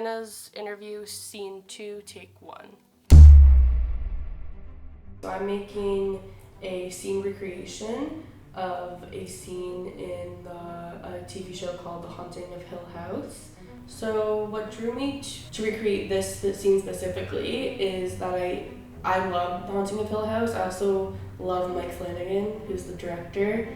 Hannah's interview, scene 2, take 1. So I'm making a scene recreation of a scene in a TV show called The Haunting of Hill House. So what drew me to recreate this scene specifically is that I love The Haunting of Hill House. I also love Mike Flanagan, who's the director.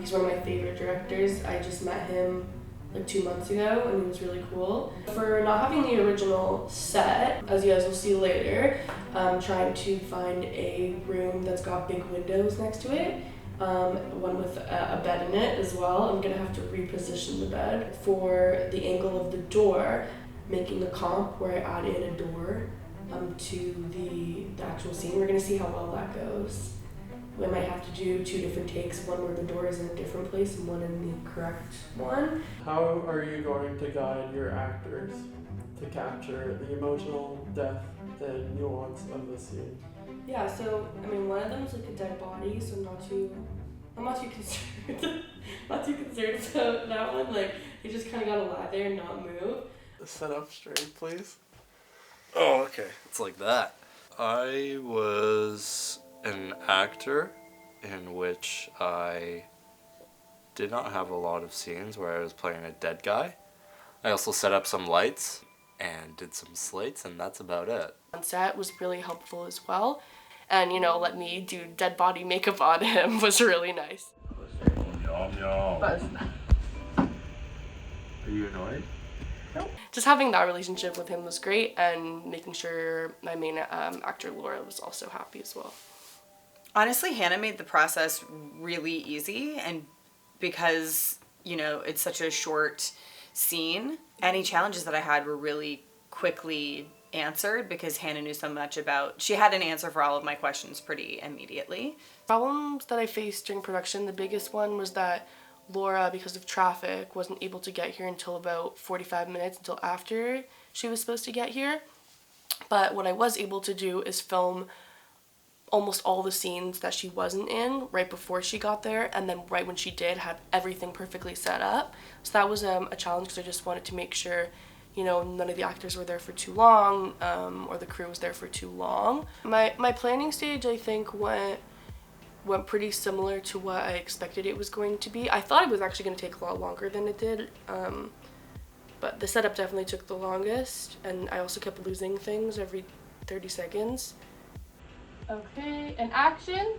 He's one of my favorite directors. I just met him like 2 months ago, and he was really cool. For not having the original set, as you guys will see later, I'm trying to find a room that's got big windows next to it, one with a bed in it as well. I'm gonna have to reposition the bed. For the angle of the door, making a comp where I add in a door to the actual scene. We're gonna see how well that goes. We might have to do 2 different takes, one where the door is in a different place and one in the correct one. How are you going to guide your actors to capture the emotional depth and nuance of the scene? Yeah, so I mean, one of them is like a dead body, so I'm not too concerned. Not too concerned about that one. Like, you just kind of gotta lie there and not move. Set up straight, please. Oh, okay. It's like that. I was an actor in which I did not have a lot of scenes where I was playing a dead guy. I also set up some lights and did some slates, and that's about it. On set was really helpful as well, and let me do dead body makeup on him was really nice. Are you annoyed? Nope. Just having that relationship with him was great, and making sure my main actor Laura was also happy as well. Honestly, Hannah made the process really easy, and because, it's such a short scene, any challenges that I had were really quickly answered because Hannah knew so much she had an answer for all of my questions pretty immediately. Problems that I faced during production, the biggest one was that Laura, because of traffic, wasn't able to get here until about 45 minutes until after she was supposed to get here. But what I was able to do is film almost all the scenes that she wasn't in right before she got there, and then right when she did, have everything perfectly set up. So that was a challenge because I just wanted to make sure none of the actors were there for too long, or the crew was there for too long. My planning stage, I think, went pretty similar to what I expected it was going to be. I thought it was actually going to take a lot longer than it did, but the setup definitely took the longest, and I also kept losing things every 30 seconds. Okay, and action.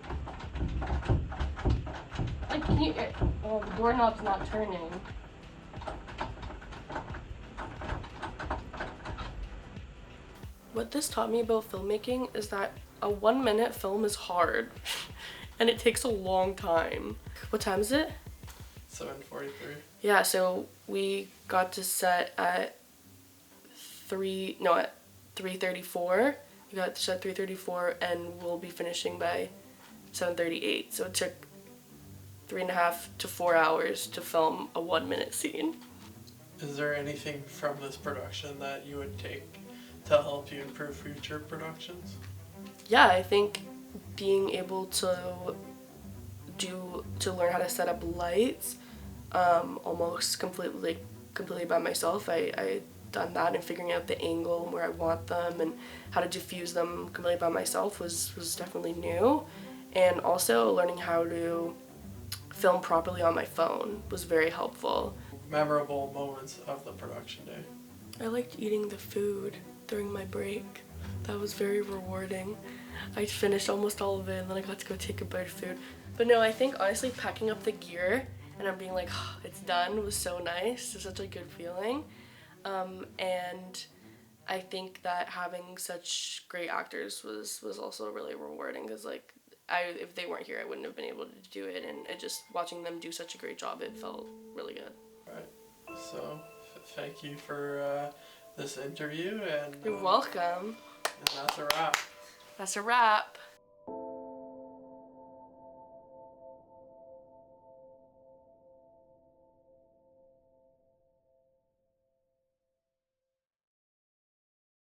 Like, the doorknob's not turning. What this taught me about filmmaking is that a 1-minute film is hard and it takes a long time. What time is it? 7:43. Yeah, so we got to set at 3:34. We got to set 3:34 and we'll be finishing by 7:38. So it took 3.5 to 4 hours to film a 1-minute scene. Is there anything from this production that you would take to help you improve future productions? Yeah, I think being able to learn how to set up lights almost completely by myself. I done that, and figuring out the angle and where I want them and how to diffuse them completely by myself was definitely new. And also learning how to film properly on my phone was very helpful. Memorable moments of the production day. I liked eating the food during my break. That was very rewarding. I finished almost all of it, and then I got to go take a bite of food. But no, I think honestly packing up the gear and I'm being like, oh, it's done, was so nice. It's such a good feeling. And I think that having such great actors was also really rewarding, because if they weren't here, I wouldn't have been able to do it, and just watching them do such a great job, it felt really good. Right. So thank you for this interview, and You're welcome. And that's a wrap. That's a wrap.